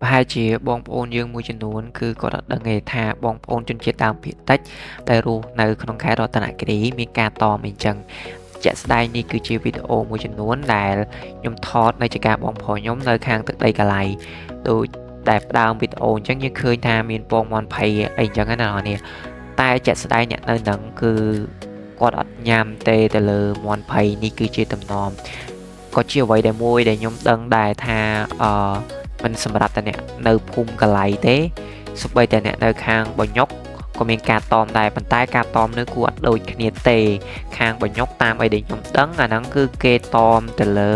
ប្រហែលជាបងប្អូនយើងមួយចំនួនគឺគាត់អត់ដឹងទេថាបងប្អូនជនជាតិដើមភាគតិចដែលរស់នៅក្នុងខេត្តរតនគិរីមានការតមអីចឹងជាក់ស្ដែងនេះគឺជាវីដេអូមួយចំនួនដែលខ្ញុំថតនៅជាការបងប្អូនខ្ញុំនៅខាងទឹកដីកាឡៃដូចតែផ្ដើមវីដេអូអញ្ចឹងយើងឃើញថាមានពងមាន់ភ័យអីអញ្ចឹងណាអ្នកនាងតែជាក់ស្ដែងអ្នកនៅនឹងគឺគាត់អត់ញ៉ាំទេទៅលើមាន់ភ័យនេះគឺជាតំណមក៏ជាអ្វីដែលមួយដែលខ្ញុំដឹងដែរថាមិនសម្រាប់តែអ្នកនៅភូមិកឡៃទេសូម្បីតែអ្នកនៅខាងបញុកក៏មានការតមដែរប៉ុន្តែការតមនោះគឺអត់ដូចគ្នាទេខាងបញុកតាមអីដែលខ្ញុំដឹងអាហ្នឹងគឺគេតមទៅលើ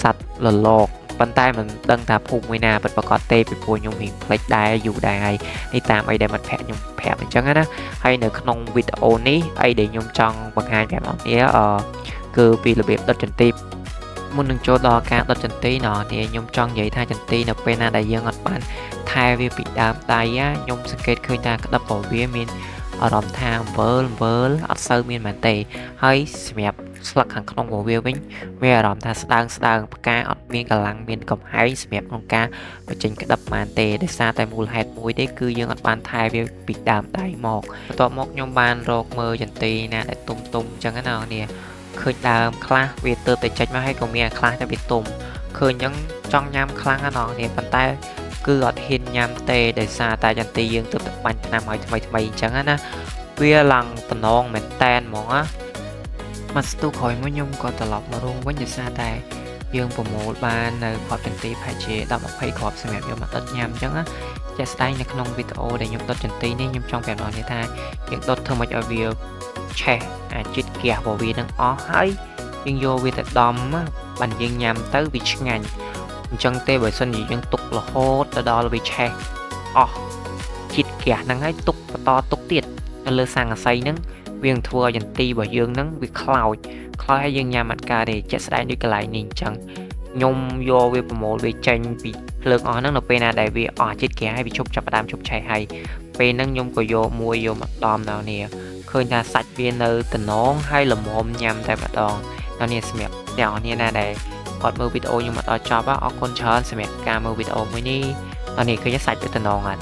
សัตว์លលកប៉ុន្តែមិនដឹងថាភូមិមួយណាពិតប្រាកដទេពីព្រោះខ្ញុំរៀងផ្លេចដែរយូរដែរហើយនេះតាមអីដែលមិត្តភក្តិខ្ញុំប្រាប់អញ្ចឹងណាហើយនៅក្នុងវីដេអូនេះអីដែលខ្ញុំចង់បង្ហាញប្រាប់អ្នកនាងគឺពីរបៀបដុតចន្ទីមុននឹងចូលដល់ការដុតចន្ទីនេះខ្ញុំចង់និយាយថាចន្ទីនៅពេលណាដែលយើងអត់បានថែវាពីដើមដៃខ្ញុំសង្កេតឃើញថាក្តឹបរបស់វាមានអារម្មណ៍ថាអំវើលអត់សូវមានមែនទេហើយសម្រាប់ស្លឹកខាងក្នុងរបស់វាវិញមានអារម្មណ៍ថាស្ដើងផ្កាអត់មានកម្លាំងមានកំហែងសម្រាប់ក្នុងការបញ្ចេញក្តឹបបានទេដោយសារតែមូលហេតុមួយទេគឺយើងអត់បានថែវាពីដើមដៃមកបន្ទាប់មកខ្ញុំបានរកមើលចន្ទីណាដែលទុំអញ្ចឹងណានេះឃើញដើមខ្លះវាទៅតែចេញមកហើយក៏មានខ្លះតែវាទុំឃើញអញ្ចឹងចង់ញ៉ាំខ្លាំងណាស់នេះប៉ុន្តែគឺអត់ហ៊ានញ៉ាំទេដោយសារតែចន្ទីយើងទើបតែបាញ់ថ្នាំឲ្យថ្មីអញ្ចឹងណាវាឡើងតំណងមែនតែនហ្មងមកស្ទុះក្រោយមកខ្ញុំក៏ត្រឡប់មករោងវិញដោយសារតែយើងប្រមូលបាននៅគ្រាប់ចន្ទីប្រហែលជា10-20គ្រាប់សម្រាប់យកមកដុតញ៉ាំអញ្ចឹងជាក់ស្ដែងនៅក្នុងវីដេអូដែលខ្ញុំដុតចន្ទីនេះខ្ញុំចង់ប្រាប់អ្នកថាយើងដុតធ្វើម៉េចឲ្យវាឆេះអាជាតិហ្គាសរបស់វានឹងអស់ហើយយើងយកវាទៅដំបានយើងញ៉ាំទៅវាឆ្ងាញ់អញ្ចឹងទេបើសិនជាយើងទុករហូតទៅដល់វាឆេះអស់ជាតិហ្គាសហ្នឹងហើយទុកបន្តទុកទៀតនៅលើស័ង្កសីហ្នឹងវានឹងធ្វើឲ្យចន្ទីរបស់យើងហ្នឹងវាខ្លោចហើយយើងញ៉ាំអត់កើតទេជាក់ស្ដែងដូចកន្លែងនេះអញ្ចឹងខ្ញុំយកវាប្រមូលវាចេញពីភ្លើងអស់ហ្នឹងនៅពេលណាដែលវាអស់ជាតិហ្គាសហើយវាចាប់ផ្ដើមឈប់ឆេះហើយពេលហ្នឹងខ្ញុំក៏យកមួយយកមកដំដល់នេះឃើញថាសាច់វានៅតំណងហើយល្មមញ៉ាំតែម្ដងដល់នេះសម្រាប់អ្នកនរណាដែលអត់មើលវីដេអូខ្ញុំមកដល់ចប់អរគុណច្រើនសម្រាប់ការមើលវីដេអូមួយនេះដល់នេះឃើញសាច់វាតំណងអត់